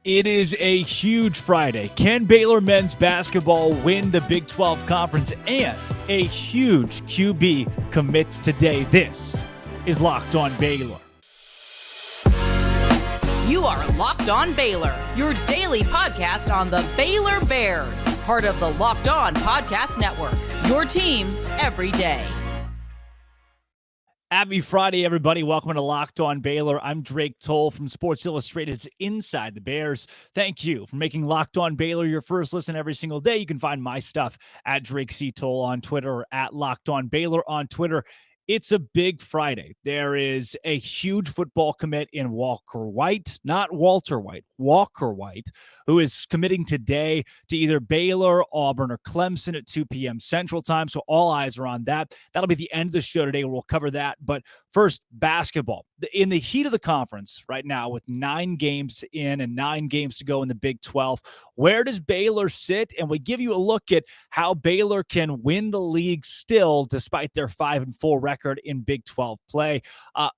It is a huge Friday. Can Baylor men's basketball win the Big 12 Conference? And a huge QB commits today. This is Locked On Baylor. You are Locked On Baylor, your daily podcast on the Baylor Bears, part of the Locked On Podcast Network, your team every day. Happy Friday, everybody. Welcome to Locked On Baylor. I'm Drake Toll from Sports Illustrated's Inside the Bears. Thank you for making Locked On Baylor your first listen every single day. You can find my stuff at Drake C. Toll on Twitter or at Locked On Baylor on Twitter. It's a big Friday. There is a huge football commit in Walker White, not Walter White, Walker White, who is committing today to either Baylor, Auburn, or Clemson at 2 p.m. Central Time. So all eyes are on that. That'll be the end of the show today. We'll cover that. But first, basketball. In the heat of the conference right now, with 9 games in and 9 games to go in the Big 12, where does Baylor sit? And we give you a look at how Baylor can win the league still, despite their 5-4 record in Big 12 play.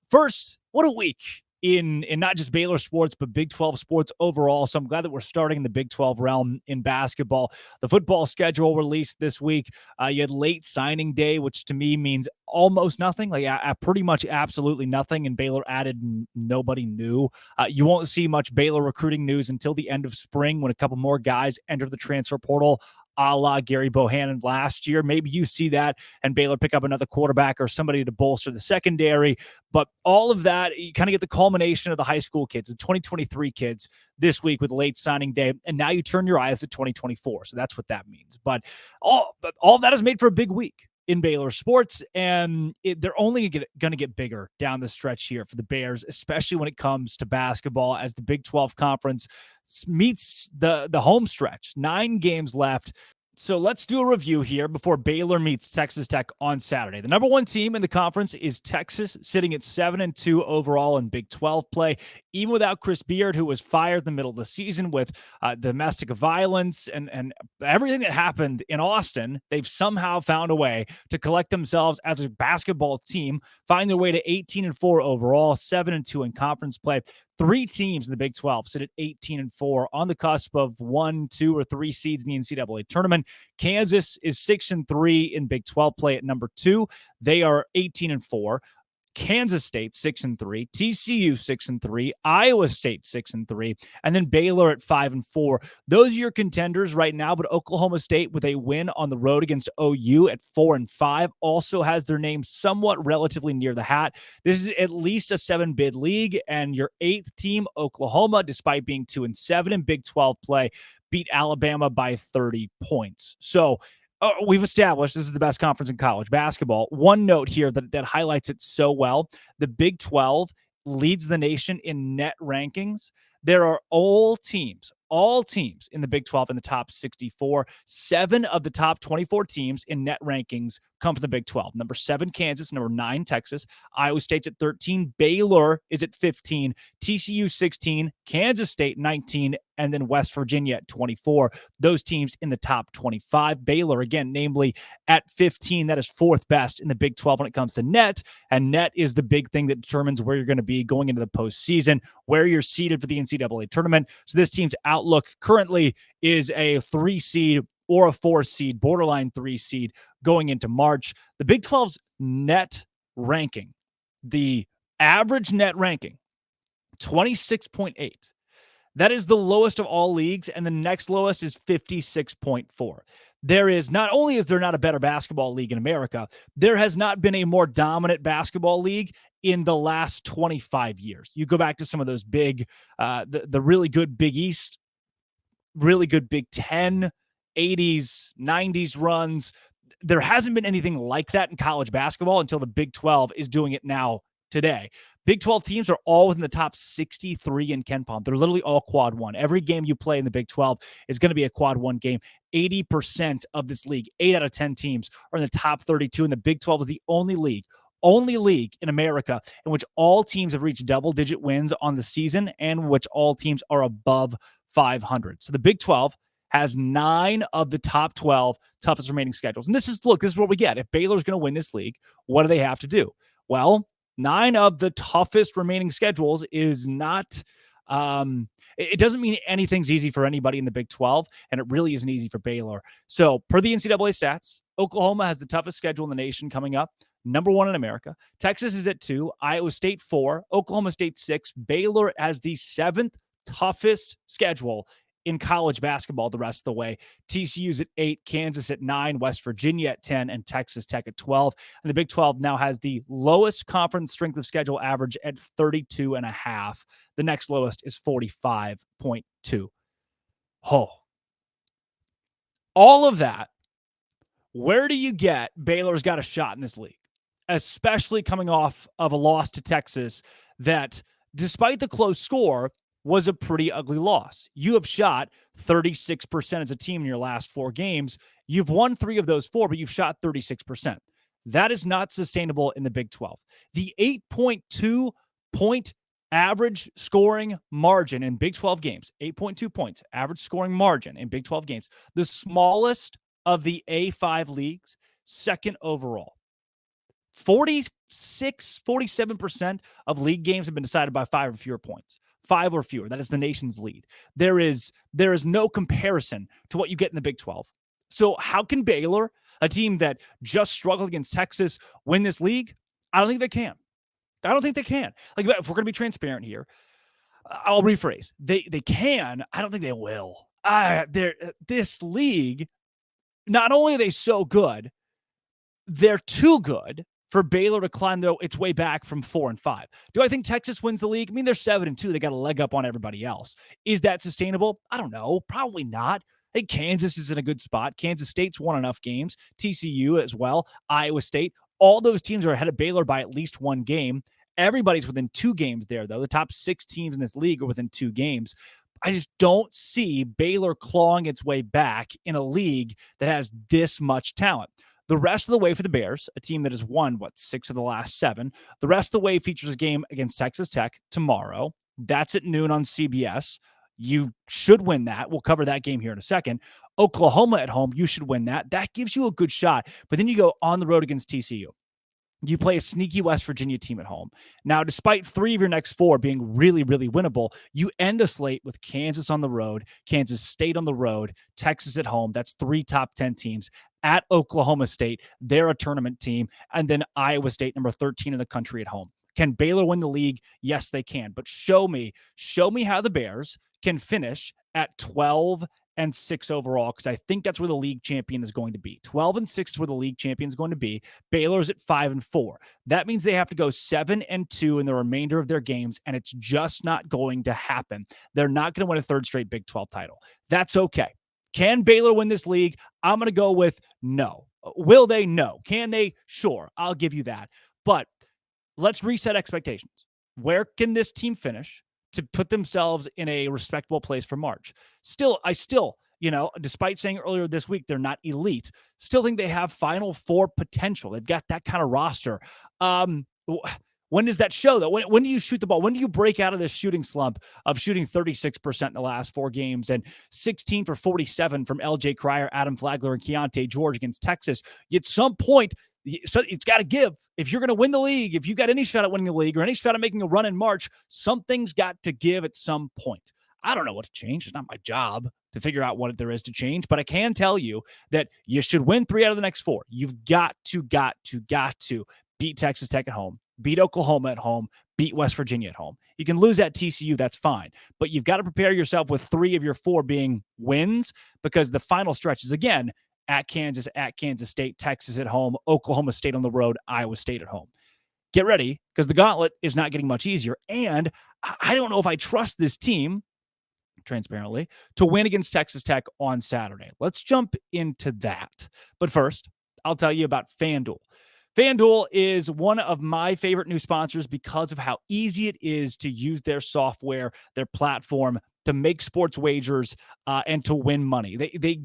First, what a week in not just Baylor sports, but Big 12 sports overall. So I'm glad that we're starting in the Big 12 realm in basketball. The football schedule released this week. You had late signing day, which to me means almost nothing, like pretty much absolutely nothing. And Baylor added nobody new. You won't see much Baylor recruiting news until the end of spring when a couple more guys enter the transfer portal, a la Gary Bohannon last year. Maybe you see that and Baylor pick up another quarterback or somebody to bolster the secondary. But all of that, you kind of get the culmination of the high school kids, the 2023 kids this week with late signing day. And now you turn your eyes to 2024. So that's what that means. But all that is made for a big week in Baylor sports, and they're only going to get bigger down the stretch here for the Bears, especially when it comes to basketball as the Big 12 Conference meets the home stretch. 9 games left. So let's do a review here before Baylor meets Texas Tech on Saturday. The number 1 team in the conference is Texas, sitting at 7-2 overall in Big 12 play, even without Chris Beard, who was fired in the middle of the season with domestic violence and everything that happened in Austin. They've somehow found a way to collect themselves as a basketball team, find their way to 18-4 overall, 7-2 in conference play. 3 teams in the Big 12 sit at 18-4 on the cusp of 1, 2, or 3 seeds in the NCAA tournament. Kansas is 6-3 in Big 12 play at number 2. They are 18-4. Kansas State 6-3, TCU 6-3, Iowa State 6-3, and then Baylor at 5-4. Those are your contenders right now, but Oklahoma State with a win on the road against OU at 4-5 also has their name somewhat relatively near the hat. This is at least a 7-bid league, and your 8th team, Oklahoma, despite being 2-7 in Big 12 play, beat Alabama by 30 points. So we've established this is the best conference in college basketball. One note here that highlights it so well: the Big 12 leads the nation in net rankings. There are all teams in the Big 12 in the top 64. 7 of the top 24 teams in net rankings come from the Big 12. Number 7, Kansas. Number 9, Texas. Iowa State's at 13. Baylor is at 15. TCU 16. Kansas State 19. And then West Virginia at 24. Those teams in the top 25. Baylor, again, namely at 15. That is 4th best in the Big 12 when it comes to net. And net is the big thing that determines where you're going to be going into the postseason, where you're seeded for the NCAA tournament. So this team's outlook currently is a 3 seed or a 4 seed, borderline 3 seed going into March. The Big 12's net ranking, the average net ranking, 26.8. That is the lowest of all leagues, and the next lowest is 56.4. There is not only is there not a better basketball league in America, there has not been a more dominant basketball league in the last 25 years. You go back to some of those big, the really good Big East, really good Big Ten, 80s, 90s runs. There hasn't been anything like that in college basketball until the Big 12 is doing it now today. Big 12 teams are all within the top 63 in KenPom. They're literally all quad 1. Every game you play in the Big 12 is going to be a quad 1 game. 80% of this league, 8 out of 10 teams, are in the top 32, and the Big 12 is the only league in America in which all teams have reached double-digit wins on the season and which all teams are above 500. So the Big 12 has 9 of the top 12 toughest remaining schedules. And this is what we get. If Baylor's going to win this league, what do they have to do? Well, 9 of the toughest remaining schedules is not It doesn't mean anything's easy for anybody in the Big 12, and it really isn't easy for Baylor. So per the NCAA stats, Oklahoma has the toughest schedule in the nation coming up. Number 1 in America. Texas is at 2. Iowa State 4. Oklahoma State 6. Baylor has the 7th toughest schedule in college basketball the rest of the way. TCU's at 8, Kansas at 9, West Virginia at 10, and Texas Tech at 12. And the Big 12 now has the lowest conference strength of schedule average at 32.5. The next lowest is 45.2. Oh. All of that, where do you get Baylor's got a shot in this league? Especially coming off of a loss to Texas that, despite the close score, was a pretty ugly loss. You have shot 36% as a team in your last 4 games. You've won 3 of those 4, but you've shot 36%. That is not sustainable in the Big 12. The 8.2 point average scoring margin in Big 12 games, 8.2 points, average scoring margin in Big 12 games, the smallest of the A5 leagues, second overall. 47% of league games have been decided by 5 or fewer points. 5 or fewer. That is the nation's lead. There is no comparison to what you get in the Big 12. So how can Baylor, a team that just struggled against Texas, win this league? I don't think they can. Like, if we're going to be transparent here, I'll rephrase. They can. I don't think they will. This league, not only are they so good, they're too good for Baylor to climb its way back from 4 and 5. Do I think Texas wins the league? I mean, they're 7-2. They got a leg up on everybody else. Is that sustainable? I don't know. Probably not. I think Kansas is in a good spot. Kansas State's won enough games. TCU as well. Iowa State. All those teams are ahead of Baylor by at least 1 game. Everybody's within 2 games there, though. The top 6 teams in this league are within 2 games. I just don't see Baylor clawing its way back in a league that has this much talent. The rest of the way for the Bears, a team that has won, 6 of the last 7, the rest of the way features a game against Texas Tech tomorrow. That's at noon on CBS. You should win that. We'll cover that game here in a second. Oklahoma at home, you should win that. That gives you a good shot. But then you go on the road against TCU. You play a sneaky West Virginia team at home. Now, despite 3 of your next 4 being really, really winnable, you end a slate with Kansas on the road, Kansas State on the road, Texas at home. That's 3 top 10 teams. At Oklahoma State, they're a tournament team. And then Iowa State, number 13 in the country, at home. Can Baylor win the league? Yes, they can. But show me how the Bears can finish at 12-6 overall, because I think that's where the league champion is going to be. 12-6 is where the league champion is going to be. Baylor's at 5-4. That means they have to go 7-2 in the remainder of their games, and it's just not going to happen. They're not going to win a 3rd straight Big 12 title. That's okay. Can Baylor win this league? I'm going to go with no. Will they? No. Can they? Sure. I'll give you that. But let's reset expectations. Where can this team finish to put themselves in a respectable place for March? I still, despite saying earlier this week they're not elite, still think they have Final Four potential. They've got that kind of roster. When does that show, though? When do you shoot the ball? When do you break out of this shooting slump of shooting 36% in the last 4 games and 16 for 47 from LJ Cryer, Adam Flagler, and Keontae George against Texas? At some point, it's got to give. If you're going to win the league, if you got any shot at winning the league or any shot at making a run in March, something's got to give at some point. I don't know what to change. It's not my job to figure out what there is to change, but I can tell you that you should win 3 out of the next 4. You've got to beat Texas Tech at home, beat Oklahoma at home, beat West Virginia at home. You can lose at TCU, that's fine. But you've got to prepare yourself with 3 of your 4 being wins, because the final stretch is, again, at Kansas State, Texas at home, Oklahoma State on the road, Iowa State at home. Get ready, because the gauntlet is not getting much easier. And I don't know if I trust this team, transparently, to win against Texas Tech on Saturday. Let's jump into that. But first, I'll tell you about FanDuel. FanDuel is one of my favorite new sponsors because of how easy it is to use their software, their platform, to make sports wagers and to win money. They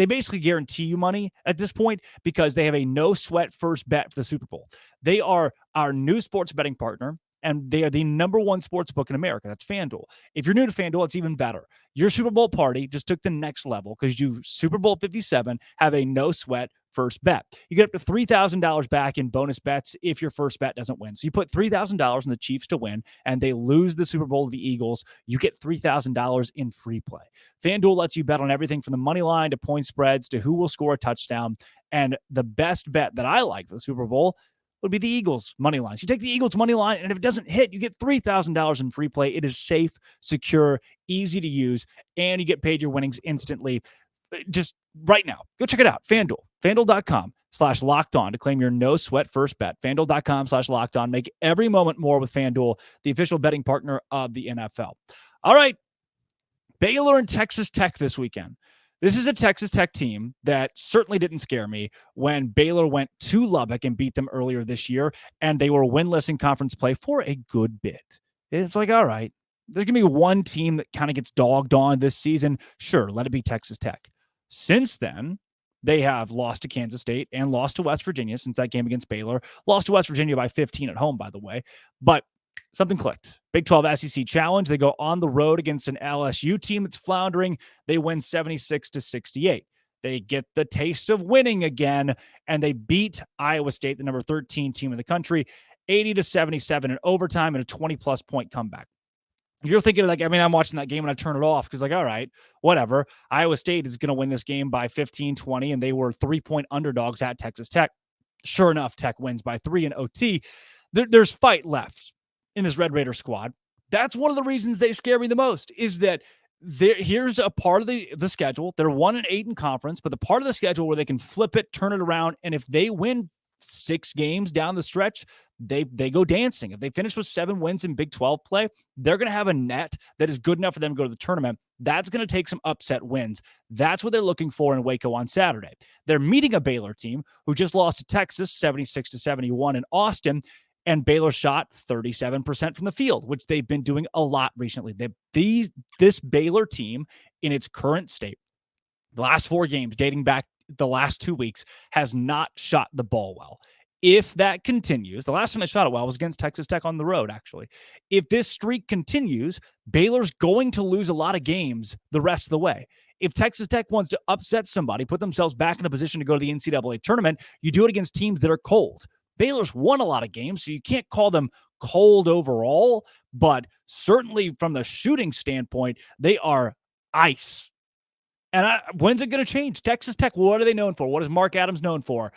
basically guarantee you money at this point because they have a no sweat first bet for the Super Bowl. They are our new sports betting partner. and they are the number one sports book in America. That's FanDuel. If you're new to FanDuel, it's even better. Your Super Bowl party just took the next level because you Super Bowl 57 have a no sweat first bet. You get up to $3,000 back in bonus bets if your first bet doesn't win. So you put $3,000 in the Chiefs to win and they lose the Super Bowl to the Eagles, you get $3,000 in free play. FanDuel lets you bet on everything from the money line to point spreads to who will score a touchdown. And the best bet that I like for the Super Bowl would be the Eagles money line. So you take the Eagles money line, and if it doesn't hit, you get $3,000 in free play. It is safe, secure, easy to use, and you get paid your winnings instantly. Just right now, go check it out. FanDuel, FanDuel.com/locked on to claim your no sweat first bet. FanDuel.com/locked on. Make every moment more with FanDuel, the official betting partner of the NFL. All right, Baylor and Texas Tech this weekend. This is a Texas Tech team that certainly didn't scare me when Baylor went to Lubbock and beat them earlier this year, and they were winless in conference play for a good bit. It's like, all right, there's going to be one team that kind of gets dogged on this season. Sure, let it be Texas Tech. Since then, they have lost to Kansas State and lost to West Virginia since that game against Baylor. Lost to West Virginia by 15 at home, by the way. But something clicked. Big 12 SEC Challenge. They go on the road against an LSU team that's floundering. They win 76-68. They get the taste of winning again, and they beat Iowa State, the number 13 team in the country, 80-77 in overtime and a 20-plus point comeback. You're thinking, like, I mean, I'm watching that game and I turn it off because, like, all right, whatever. Iowa State is going to win this game by 15-20, and they were 3-point underdogs at Texas Tech. Sure enough, Tech wins by 3 in OT. There's fight left in this Red Raider squad. That's one of the reasons they scare me the most, is that here's a part of the schedule. They're 1-8 in conference, but the part of the schedule where they can flip it, turn it around, and if they win 6 games down the stretch, they go dancing. If they finish with 7 wins in Big 12 play, they're going to have a net that is good enough for them to go to the tournament. That's going to take some upset wins. That's what they're looking for in Waco on Saturday. They're meeting a Baylor team who just lost to Texas 76-71 in Austin, and Baylor shot 37% from the field, which they've been doing a lot recently. This Baylor team in its current state, the last 4 games dating back the last 2 weeks, has not shot the ball well. If that continues, the last time they shot it well was against Texas Tech on the road, actually. If this streak continues, Baylor's going to lose a lot of games the rest of the way. If Texas Tech wants to upset somebody, put themselves back in a position to go to the NCAA tournament, you do it against teams that are cold. Baylor's won a lot of games, so you can't call them cold overall, but certainly from the shooting standpoint, they are ice. And when's it going to change? Texas Tech, what are they known for? What is Mark Adams known for?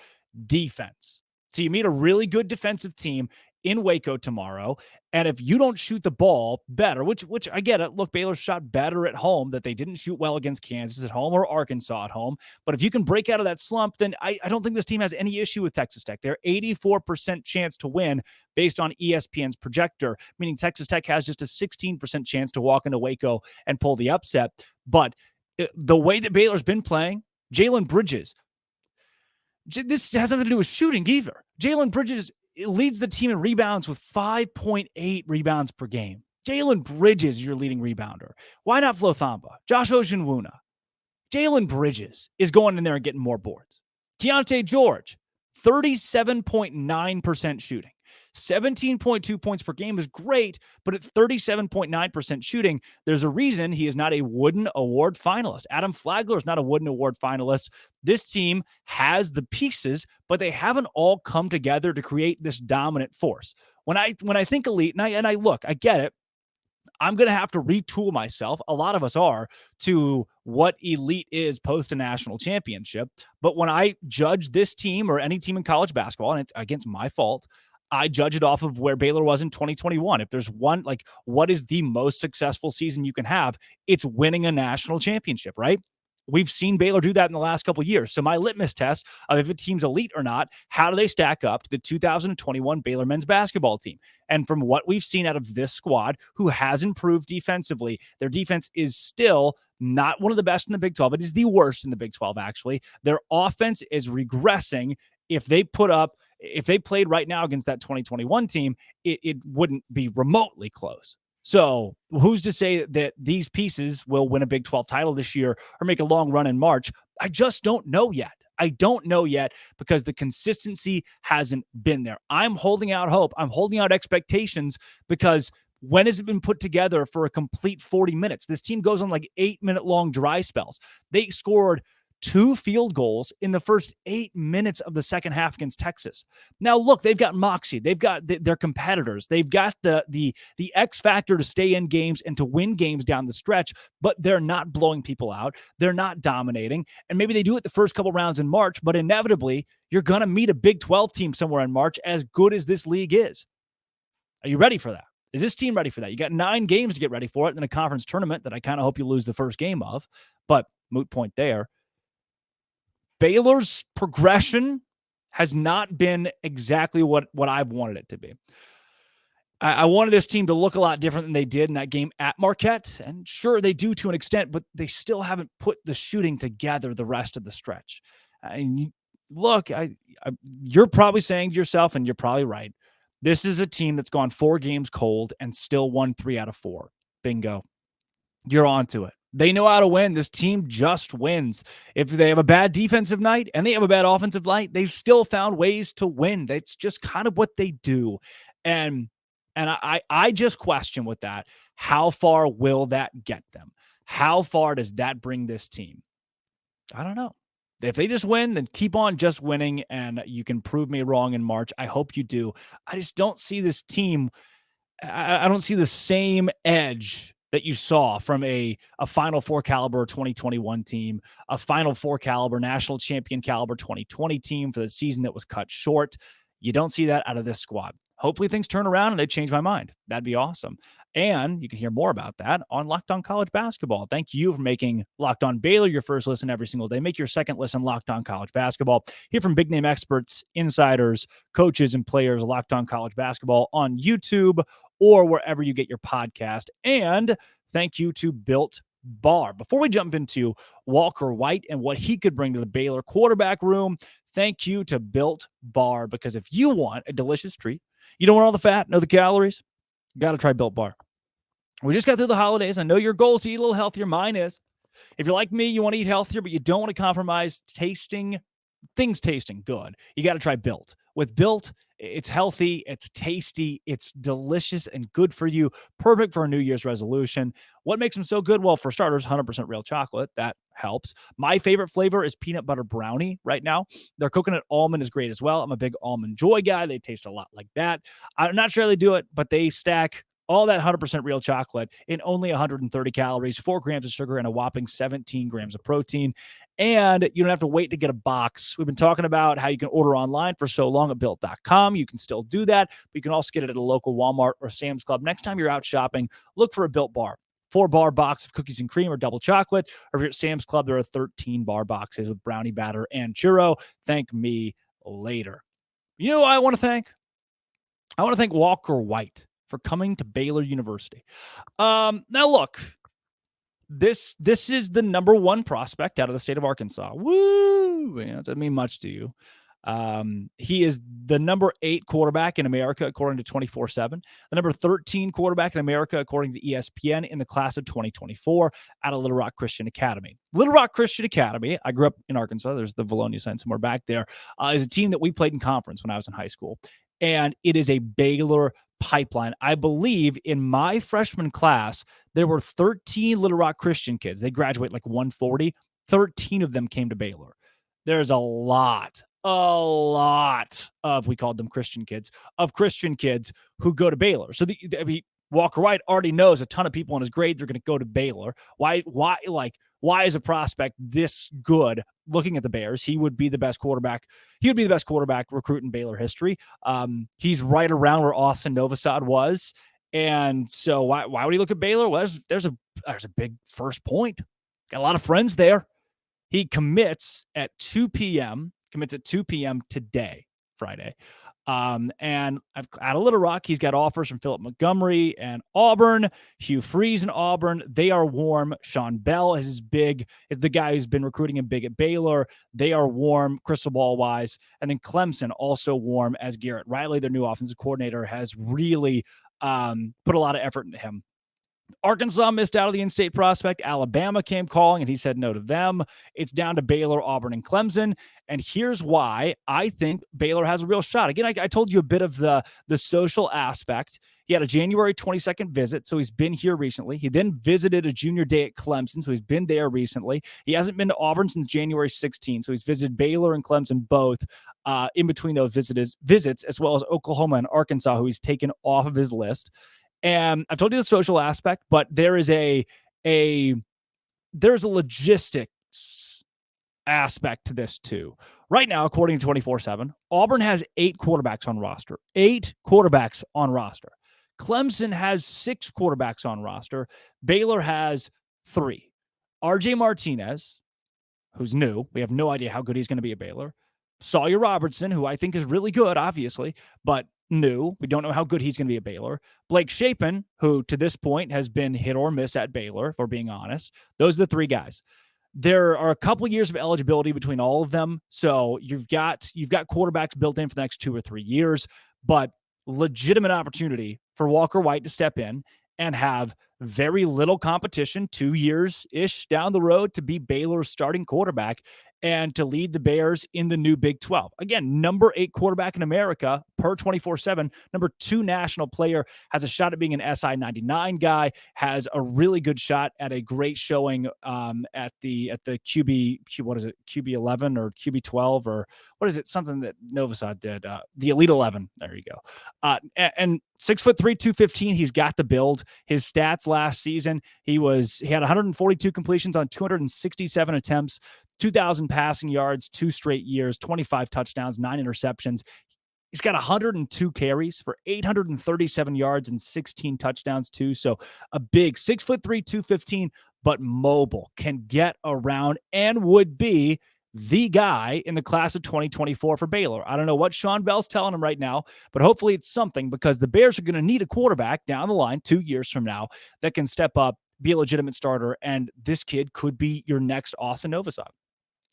Defense. So you meet a really good defensive team in Waco tomorrow, and if you don't shoot the ball better, which I get it. Look, Baylor shot better at home, that they didn't shoot well against Kansas at home or Arkansas at home. But if you can break out of that slump, then I don't think this team has any issue with Texas Tech. They're 84% chance to win based on ESPN's projector, meaning Texas Tech has just a 16% chance to walk into Waco and pull the upset. But the way that Baylor's been playing, Jalen Bridges, this has nothing to do with shooting either. Jalen Bridges leads the team in rebounds with 5.8 rebounds per game. Jalen Bridges is your leading rebounder. Why not Flo Thamba? Josh Ojenwuna. Jalen Bridges is going in there and getting more boards. Keontae George, 37.9% shooting. 17.2 points per game is great, but at 37.9% shooting, there's a reason he is not a Wooden Award finalist. Adam Flagler is not a Wooden Award finalist. This team has the pieces, but they haven't all come together to create this dominant force. When I think elite, and I look, I get it. I'm going to have to retool myself. A lot of us are, to what elite is post a national championship. But when I judge this team or any team in college basketball, and it's against my fault, I judge it off of where Baylor was in 2021. If there's one, like, what is the most successful season you can have? It's winning a national championship, right? We've seen Baylor do that in the last couple of years. So my litmus test of if a team's elite or not, how do they stack up to the 2021 Baylor men's basketball team? And from what we've seen out of this squad, who has improved defensively, their defense is still not one of the best in the Big 12. It is the worst in the Big 12, actually. Their offense is regressing. If they played right now against that 2021 team, it wouldn't be remotely close. So who's to say that these pieces will win a Big 12 title this year or make a long run in March? I just don't know yet. I don't know yet because the consistency hasn't been there. I'm holding out hope. I'm holding out expectations because when has it been put together for a complete 40 minutes? This team goes on like 8-minute long dry spells. They scored 2 field goals in the first 8 minutes of the second half against Texas. Now, look, they've got moxie. They've got their competitors. They've got the X factor to stay in games and to win games down the stretch, but they're not blowing people out. They're not dominating. And maybe they do it the first couple rounds in March, but inevitably, you're going to meet a Big 12 team somewhere in March, as good as this league is. Are you ready for that? Is this team ready for that? You got 9 games to get ready for it in a conference tournament that I kind of hope you lose the first game of, but moot point there. Baylor's progression has not been exactly what I've wanted it to be. I wanted this team to look a lot different than they did in that game at Marquette. And sure, they do to an extent, but they still haven't put the shooting together the rest of the stretch. Look, you're probably saying to yourself, and you're probably right, this is a team that's gone 4 games cold and still won 3 out of 4. Bingo. You're on to it. They know how to win. This team just wins. If they have a bad defensive night and they have a bad offensive night, they've still found ways to win. That's just kind of what they do. And I just question with that, how far will that get them? How far does that bring this team? I don't know. If they just win, then keep on just winning, and you can prove me wrong in March. I hope you do. I just don't see this team. I don't see the same edge that you saw from a Final Four caliber 2021 team, a Final Four caliber national champion caliber 2020 team for the season that was cut short. You don't see that out of this squad. Hopefully things turn around and they change my mind. That'd be awesome. And you can hear more about that on Locked On College Basketball. Thank you for making Locked On Baylor your first listen every single day. Make your second listen Locked On College Basketball. Hear from big name experts, insiders, coaches, and players of Locked On College Basketball on YouTube or wherever you get your podcast. And thank you to Built Bar. Before we jump into Walker White and what he could bring to the Baylor quarterback room, thank you to Built Bar, because if you want a delicious treat, you don't want all the fat, no the calories, you got to try Built Bar. We just got through the holidays. I know your goal is to eat a little healthier. Mine is. If you're like me, you want to eat healthier, but you don't want to compromise tasting good. You got to try Built. With Built, it's healthy, it's tasty, it's delicious and good for you. Perfect for a New Year's resolution. What makes them so good? Well, for starters, 100% real chocolate. That helps. My favorite flavor is peanut butter brownie right now. Their coconut almond is great as well. I'm a big Almond Joy guy. They taste a lot like that. I'm not sure they do it, but they stack all that 100% real chocolate in only 130 calories, 4 grams of sugar, and a whopping 17 grams of protein. And you don't have to wait to get a box. We've been talking about how you can order online for so long at Built.com. You can still do that, but you can also get it at a local Walmart or Sam's Club. Next time you're out shopping, look for a Built Bar. 4-bar box of cookies and cream or double chocolate. Or if you're at Sam's Club, there are 13-bar boxes with brownie batter and churro. Thank me later. You know who I want to thank? I want to thank Walker White for coming to Baylor University. Now, look, this is the number 1 prospect out of the state of Arkansas. Woo! Yeah, it doesn't mean much to you. He is the number 8 quarterback in America, according to 24/7, the number 13 quarterback in America, according to ESPN, in the class of 2024 out of Little Rock Christian Academy. Little Rock Christian Academy, I grew up in Arkansas. There's the Valonia sign somewhere back there, is a team that we played in conference when I was in high school. And it is a Baylor pipeline. I believe in my freshman class, there were 13 Little Rock Christian kids. They graduate like 140. 13 of them came to Baylor. There's a lot of, we called them Christian kids, of Christian kids who go to Baylor. So Walker White already knows a ton of people in his grades are going to go to Baylor. Why is a prospect this good? Looking at the Bears, he would be the best quarterback. He would be the best quarterback recruit in Baylor history. He's right around where Austin Novosad was. And so why would he look at Baylor? Well, there's a big first point. Got a lot of friends there. He commits at 2 p.m. today, Friday. And out of Little Rock, he's got offers from Philip Montgomery and Auburn, Hugh Freeze and Auburn. They are warm. Sean Bell is the guy who's been recruiting him big at Baylor. They are warm, crystal ball wise. And then Clemson also warm, as Garrett Riley, their new offensive coordinator, has really put a lot of effort into him. Arkansas missed out on the in-state prospect. Alabama came calling, and he said no to them. It's down to Baylor, Auburn, and Clemson. And here's why I think Baylor has a real shot. Again, I told you a bit of the social aspect. He had a January 22nd visit, so he's been here recently. He then visited a junior day at Clemson, so he's been there recently. He hasn't been to Auburn since January 16th, so he's visited Baylor and Clemson both in between those visits, as well as Oklahoma and Arkansas, who he's taken off of his list. And I've told you the social aspect, but there's a logistics aspect to this too. Right now, according to 24/7, Auburn has 8 quarterbacks on roster. 8 quarterbacks on roster. Clemson has 6 quarterbacks on roster. Baylor has 3. RJ Martinez, who's new. We have no idea how good he's going to be at Baylor. Sawyer Robertson, who I think is really good, obviously, but new. We don't know how good he's going to be at Baylor. Blake Shapen, who to this point has been hit or miss at Baylor, if we're being honest. Those are the 3 guys. There are a couple of years of eligibility between all of them. So you've got quarterbacks built in for the next 2 or 3 years, but legitimate opportunity for Walker White to step in and have very little competition 2 years-ish down the road to be Baylor's starting quarterback and to lead the Bears in the new Big 12. Again, number 8 quarterback in America per 24/7, number 2 national player, has a shot at being an SI 99 guy, has a really good shot at a great showing at the QB 11 or QB 12 or what is it? Something that Novosad did. The Elite 11. There you go. And 6'3", 215. He's got the build. His stats last season, he had 142 completions on 267 attempts, 2,000 passing yards, 2 straight years, 25 touchdowns, 9 interceptions. He's got 102 carries for 837 yards and 16 touchdowns too. So a big 6'3", 215, but mobile, can get around and would be the guy in the class of 2024 for Baylor. I don't know what Sean Bell's telling him right now, but hopefully it's something, because the Bears are going to need a quarterback down the line 2 years from now that can step up, be a legitimate starter, and this kid could be your next Austin Novosad.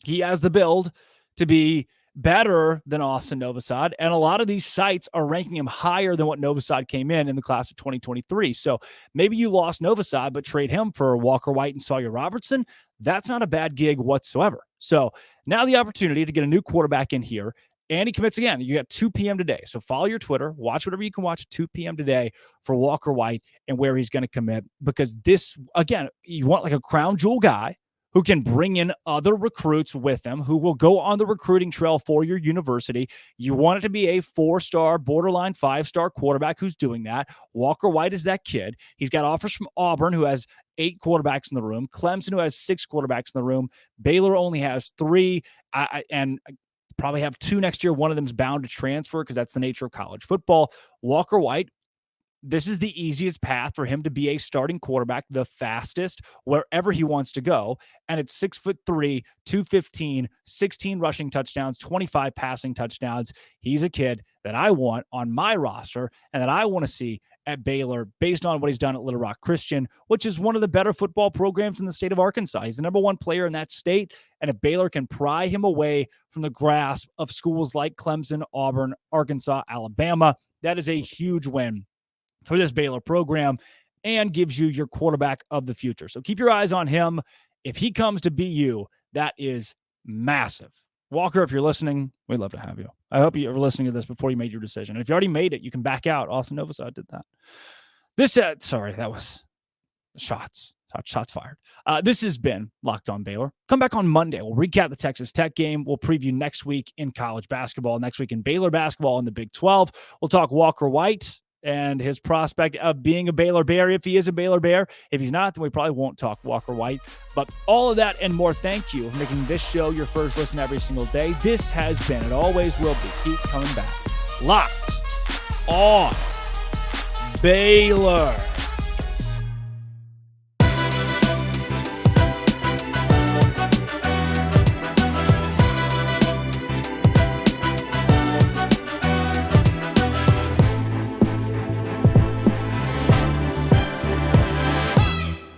He has the build to be better than Austin Novosad, and a lot of these sites are ranking him higher than what Novosad came in the class of 2023. So maybe you lost Novosad, but trade him for Walker White and Sawyer Robertson. That's not a bad gig whatsoever. So now the opportunity to get a new quarterback in here, and he commits again. You got 2 p.m. today. So follow your Twitter, watch whatever you can watch at 2 p.m. today for Walker White and where he's going to commit, because this, again, you want like a crown jewel guy who can bring in other recruits with him, who will go on the recruiting trail for your university. You want it to be a 4-star, borderline 5-star quarterback who's doing that. Walker White is that kid. He's got offers from Auburn, who has 8 quarterbacks in the room. Clemson, who has 6 quarterbacks in the room. Baylor only has 3, and probably have 2 next year. One of them's bound to transfer because that's the nature of college football. Walker White, this is the easiest path for him to be a starting quarterback, the fastest, wherever he wants to go. And it's 6'3", 215, 16 rushing touchdowns, 25 passing touchdowns. He's a kid that I want on my roster and that I want to see at Baylor based on what he's done at Little Rock Christian, which is one of the better football programs in the state of Arkansas. He's the number 1 player in that state. And if Baylor can pry him away from the grasp of schools like Clemson, Auburn, Arkansas, Alabama, that is a huge win for this Baylor program and gives you your quarterback of the future. So keep your eyes on him. If he comes to BU, that is massive. Walker, if you're listening, we'd love to have you. I hope you were listening to this before you made your decision. And if you already made it, you can back out. Austin Novosad did that. That was shots fired. This has been Locked On Baylor. Come back on Monday. We'll recap the Texas Tech game. We'll preview next week in college basketball, next week in Baylor basketball in the Big 12. We'll talk Walker White and his prospect of being a Baylor Bear, if he is a Baylor Bear. If he's not, then we probably won't talk Walker White. But all of that and more, thank you for making this show your first listen every single day. This has been, and always will be, keep coming back, Locked On Baylor.